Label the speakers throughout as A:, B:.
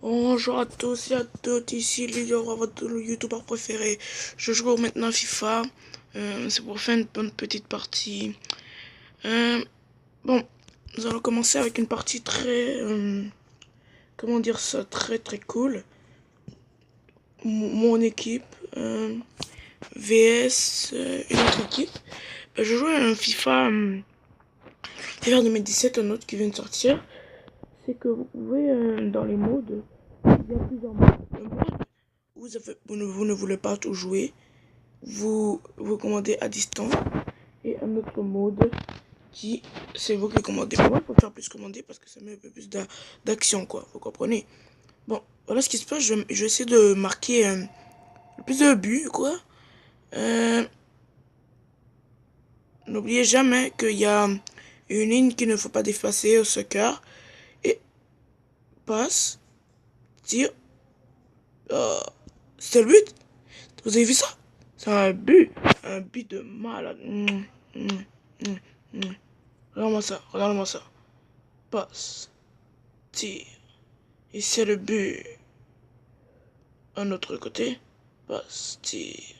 A: Bonjour à tous et à toutes, ici Lilian, votre youtubeur préféré. Je joue maintenant à FIFA. C'est pour faire une bonne petite partie. Bon, nous allons commencer avec une partie très... comment dire ça? Très très cool. Mon équipe VS une autre équipe. Je joue à un FIFA, FIFA 2017, un autre qui vient de sortir. C'est que vous pouvez, dans les modes, il y a plusieurs modes. Un mode où vous ne voulez pas tout jouer, vous commandez à distance. Et un autre mode qui, c'est vous qui commandez. Moi, je préfère plus commander parce que ça met un peu plus d'action, quoi. Vous comprenez? Bon, voilà ce qui se passe. Je vais essayer de marquer le plus de buts, quoi. N'oubliez jamais qu'il y a une ligne qu'il ne faut pas dépasser au soccer. Et passe, tire. C'est le but. Vous avez vu ça? C'est un but de malade. Regarde-moi ça, regarde-moi ça. Passe, tire. Et c'est le but. Un autre côté. Passe, tire.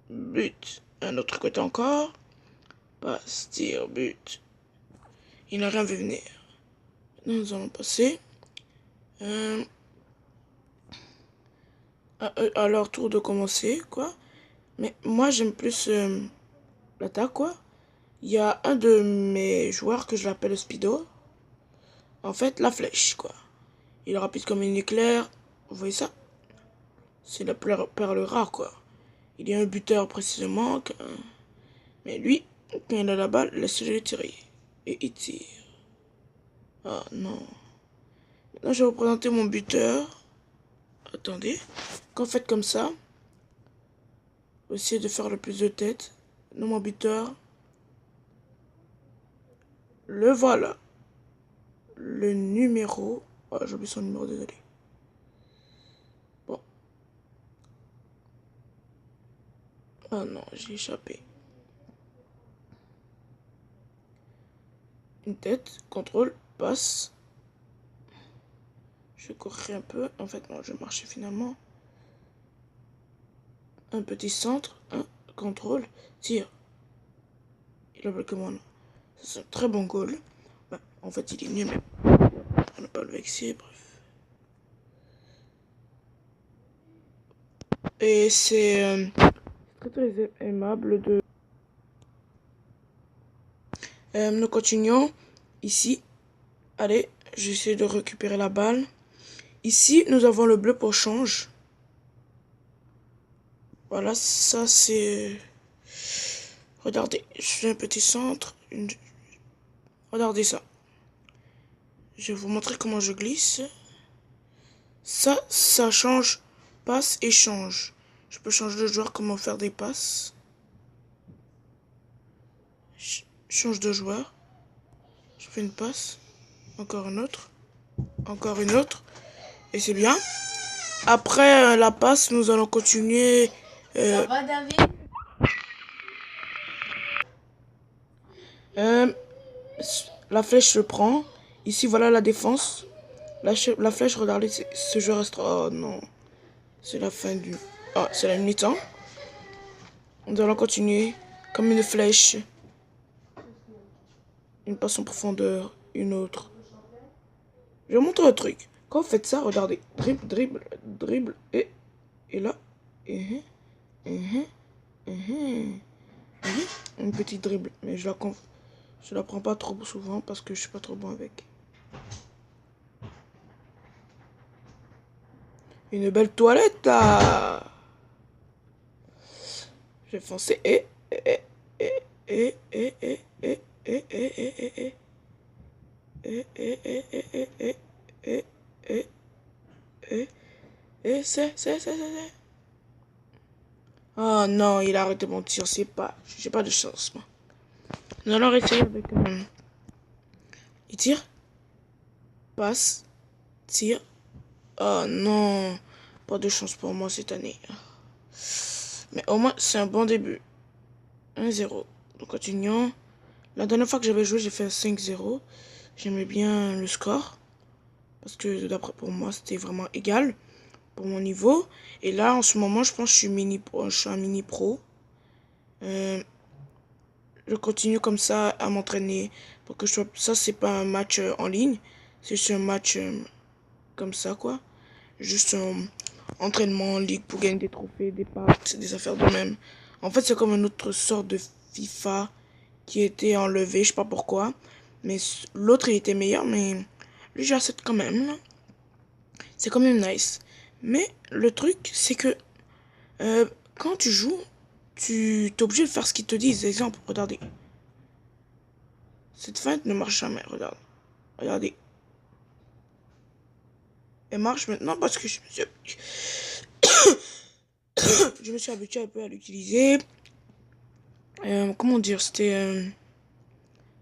A: But. Un autre côté encore. Passe, tire, but. Il n'a rien vu venir. Maintenant, nous allons passer à leur tour de commencer, quoi. Mais moi, j'aime plus l'attaque, quoi. Il y a un de mes joueurs que je l'appelle Speedo. En fait, la flèche, quoi. Il est rapide comme une éclair. Vous voyez ça? C'est la perle rare, quoi. Il est un buteur précisément. Mais lui, quand il a la balle, laissez-le tirer. Et il tire. Ah non. Maintenant, je vais vous présenter mon buteur. Attendez. Quand vous faites comme ça, essayez de faire le plus de tête. Non, mon buteur. Le voilà. Le numéro. Oh, j'ai oublié son numéro, désolé. Bon. Ah non, j'ai échappé. Une tête, contrôle, passe. Je courrai un peu. En fait, non, je marchais finalement. Un petit centre, un contrôle, tire. Il a bloqué mon nom. C'est un très bon goal. Bah, en fait, il est mieux, mais on ne pas le vexer, bref. Et c'est très très aimable de... nous continuons. Ici, allez, j'essaie de récupérer la balle. Ici, nous avons le bleu pour change. Voilà, ça c'est... Regardez, je fais un petit centre. Regardez ça. Je vais vous montrer comment je glisse. Ça change. Passe et change. Je peux changer de joueur, comment faire des passes. Change de joueur. Je fais une passe. Encore une autre. Encore une autre. Et c'est bien. Après la passe, nous allons continuer.
B: Ça va, David?
A: La flèche se prend. Ici, voilà la défense. La flèche, regardez, ce jeu restera... Oh non. C'est la fin du... Ah, c'est la mi-temps. Nous allons continuer comme une flèche. Une passe en profondeur. Une autre. Je vais vous montrer un truc. Quand vous faites ça, regardez. Dribble, dribble, dribble. Et là. Une petite dribble. Mais je la prends pas trop souvent parce que je suis pas trop bon avec. Une belle toilette là. J'ai foncé c'est. Oh non, il a arrêté mon tir, c'est pas. J'ai pas de chance, moi. Nous allons essayer avec. Il tire. Passe. Tire. Oh non. Pas de chance pour moi cette année. Mais au moins, c'est un bon début. 1-0. Nous continuons. La dernière fois que j'avais joué, j'ai fait un 5-0. J'aimais bien le score. Parce que d'après pour moi, c'était vraiment égal pour mon niveau. Et là, en ce moment, je pense que je suis un mini pro. Euh, je continue comme ça à m'entraîner pour que je sois. Ça, c'est pas un match en ligne, c'est juste un match comme ça, quoi. Juste un entraînement en ligue pour gagner des trophées, des packs, des affaires de même. En fait, c'est comme une autre sorte de FIFA qui a été enlevé, je sais pas pourquoi. Mais l'autre, il était meilleur, mais lui, j'accepte quand même, là. C'est quand même nice. Mais le truc, c'est que euh, quand tu joues, tu es obligé de faire ce qu'ils te disent. Exemple, regardez. Cette feinte ne marche jamais, regarde. Regardez. Elle marche maintenant parce que je me suis habitué un peu à l'utiliser. Comment dire, c'était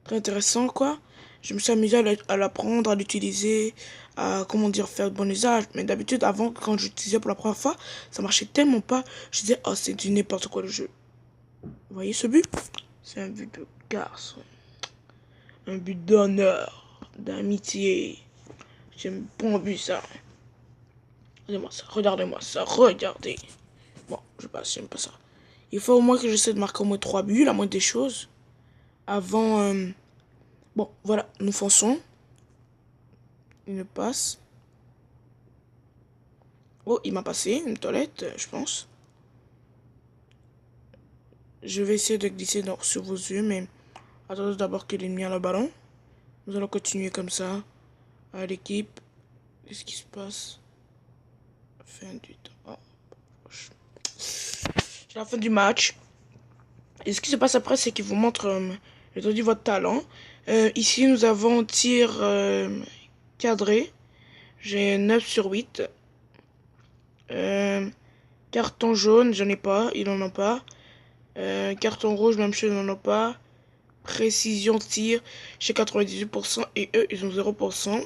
A: très intéressant, quoi. Je me suis amusé à l'apprendre, à l'utiliser, à, comment dire, faire de bon usage. Mais d'habitude, avant, quand j'utilisais pour la première fois, ça marchait tellement pas. Je disais, oh, c'est du n'importe quoi le jeu. Vous voyez ce but? C'est un but de garçon. Un but d'honneur, d'amitié. J'aime pas but ça. Regardez-moi ça, regardez. Bon, je passe, j'aime pas ça. Il faut au moins que j'essaie de marquer au moins 3 buts, la moindre des choses. Avant, bon, voilà, nous fonçons. Une passe. Oh, il m'a passé, une toilette, je pense. Je vais essayer de glisser sur vos yeux, mais attendez d'abord que l'ennemi a le ballon. Nous allons continuer comme ça. À l'équipe. Qu'est-ce qui se passe? Fin du temps. Oh, c'est la fin du match. Et ce qui se passe après, c'est qu'il vous montre l'étendue de votre talent. Ici, nous avons tir cadré. J'ai 9 sur 8. Carton jaune, j'en ai pas. Il en a pas. Carton rouge, même chose, ils n'en ont pas. Précision tir, j'ai 98% et eux, ils ont 0%.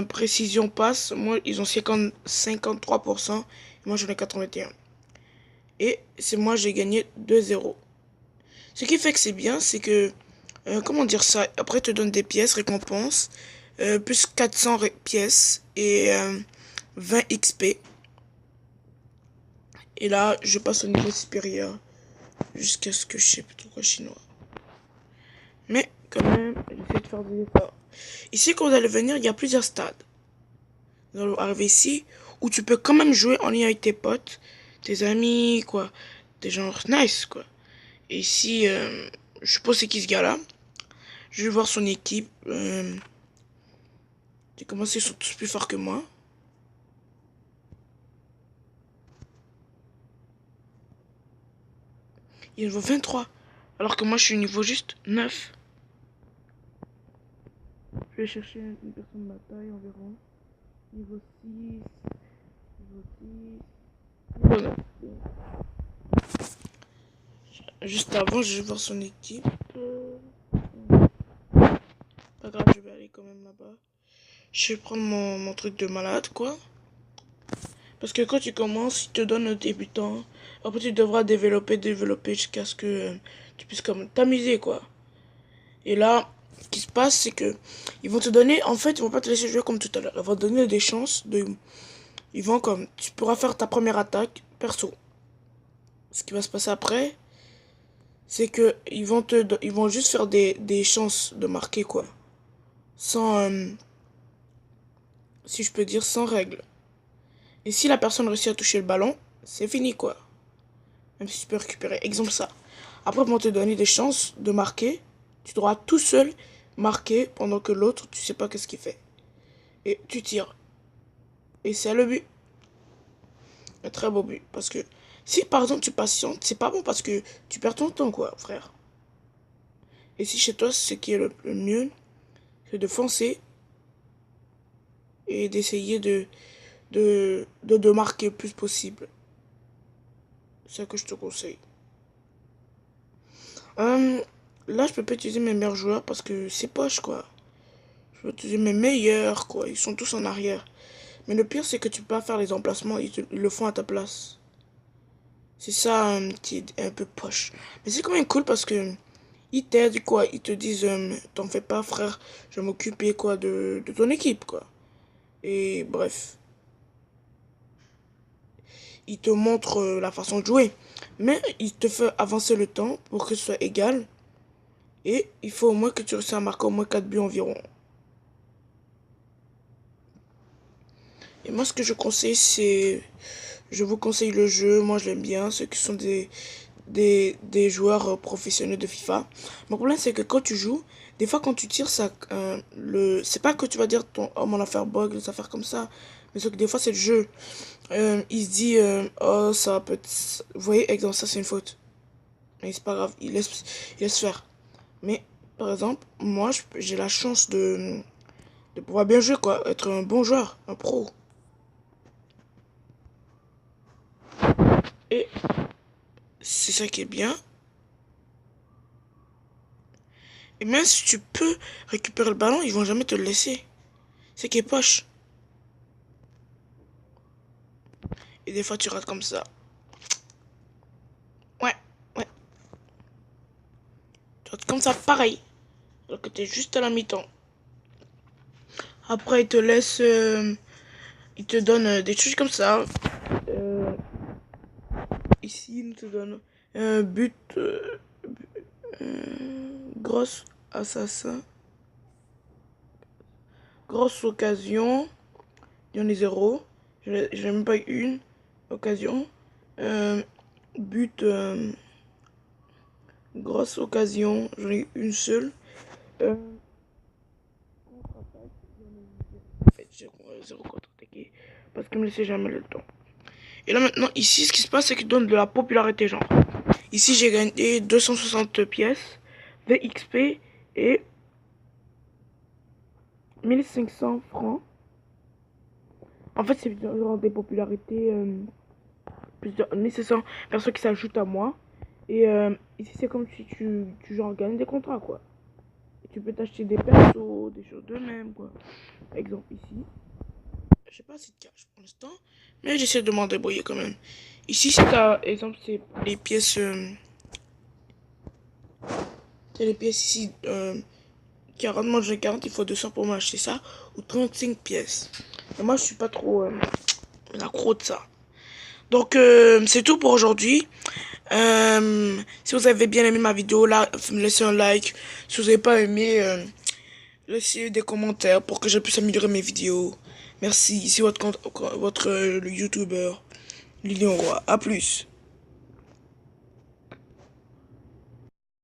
A: Précision passe, moi, ils ont 53%. Et moi, j'en ai 81. Et c'est moi, j'ai gagné 2-0. Ce qui fait que c'est bien, c'est que, comment dire ça, après, te donne des pièces, récompenses, plus 400 pièces et 20 XP. Et là, je passe au niveau supérieur, jusqu'à ce que je sais plus trop quoi chinois. Mais, quand même, j'essaie de faire des efforts. Ici, quand vous allez venir, il y a plusieurs stades. Nous allons arriver ici, où tu peux quand même jouer en lien avec tes potes, tes amis, quoi. Des gens nice, quoi. Et ici, je suppose c'est qui ce gars-là. Je vais voir son équipe. J'ai commencé, ils sont tous plus forts que moi. Il est niveau 23. Alors que moi, je suis niveau juste 9. Je vais chercher une personne de ma taille environ. Niveau 6. Niveau 10. Niveau 9. Juste avant, je vais voir son équipe. Pas grave, je vais aller quand même là-bas. Je vais prendre mon truc de malade, quoi. Parce que quand tu commences, ils te donnent un débutant. Après, tu devras développer jusqu'à ce que tu puisses comme t'amuser, quoi. Et là, ce qui se passe, c'est que ils vont te donner, en fait, ils vont pas te laisser jouer comme tout à l'heure. Ils vont te donner des chances de, ils vont comme, tu pourras faire ta première attaque perso. Ce qui va se passer après, c'est que ils vont juste faire des chances de marquer, quoi. Sans, si je peux dire, sans règle. Et si la personne réussit à toucher le ballon, c'est fini, quoi. Même si tu peux récupérer. Exemple ça. Après, ils vont te donner des chances de marquer. Tu devras tout seul marquer pendant que l'autre, tu sais pas qu'est-ce qu'il fait. Et tu tires. Et c'est le but. Un très beau but. Parce que si par exemple tu patientes, c'est pas bon parce que tu perds ton temps, quoi, frère. Et si chez toi, ce qui est le mieux, c'est de foncer et d'essayer de marquer le plus possible. C'est ça que je te conseille. Là, je peux pas utiliser mes meilleurs joueurs parce que c'est poche, quoi. Je peux utiliser mes meilleurs, quoi. Ils sont tous en arrière. Mais le pire, c'est que tu peux pas faire les emplacements. Ils le font à ta place. C'est ça qui est un peu poche. Mais c'est quand même cool parce que ils t'aident, quoi. Ils te disent, t'en fais pas, frère. Je vais m'occuper, quoi, de ton équipe, quoi. Et bref, il te montre la façon de jouer. Mais il te fait avancer le temps pour que ce soit égal. Et il faut au moins que tu réussisses à marquer au moins 4 buts environ. Et moi, ce que je conseille, c'est... Je vous conseille le jeu, moi je l'aime bien, ceux qui sont des joueurs professionnels de FIFA. Mon problème, c'est que quand tu joues, des fois quand tu tires, ça, c'est pas que tu vas dire ton oh mon affaire bug, des affaires comme ça, mais c'est que des fois c'est le jeu. Il se dit oh ça peut être... Vous voyez, exemple, ça c'est une faute. Mais c'est pas grave, il laisse faire. Mais par exemple, moi j'ai la chance de pouvoir bien jouer quoi, être un bon joueur, un pro. Et c'est ça qui est bien. Et même si tu peux récupérer le ballon, ils vont jamais te le laisser. C'est qui est poche. Et des fois tu rates comme ça. Ouais, ouais. Tu rates comme ça pareil. Alors que t'es juste à la mi-temps. Après ils te laissent... ils te donnent des trucs comme ça. Euh, ici ils te donnent un but... grosse assassin. Grosse occasion. Il y en a zéro. J'ai même pas eu une occasion. But... grosse occasion. J'en ai eu une seule. En fait, j'ai zéro contre-attaqué. Parce qu'il me laissait jamais le temps. Et là maintenant, ici, ce qui se passe, c'est qu'il donne de la popularité, genre. Ici, j'ai gagné 260 pièces, VXP et 1500 francs. En fait, c'est genre des popularités, plusieurs 1500 personnes qui s'ajoutent à moi. Et ici, c'est comme si tu genre gagnes des contrats, quoi. Et tu peux t'acheter des persos, des choses de même, quoi. Par exemple, ici, je sais pas si de cash pour l'instant, mais j'essaie de m'en débrouiller quand même. Ici, c'est par exemple, c'est les pièces ici, 40, moi j'ai 40, il faut 200 pour m'acheter ça, ou 35 pièces. Et moi, je suis pas trop l'accro de ça. Donc, c'est tout pour aujourd'hui. Si vous avez bien aimé ma vidéo, là, laissez un like. Si vous n'avez pas aimé, laissez des commentaires pour que je puisse améliorer mes vidéos. Merci. Ici votre YouTuber, Lilian Roy. À plus.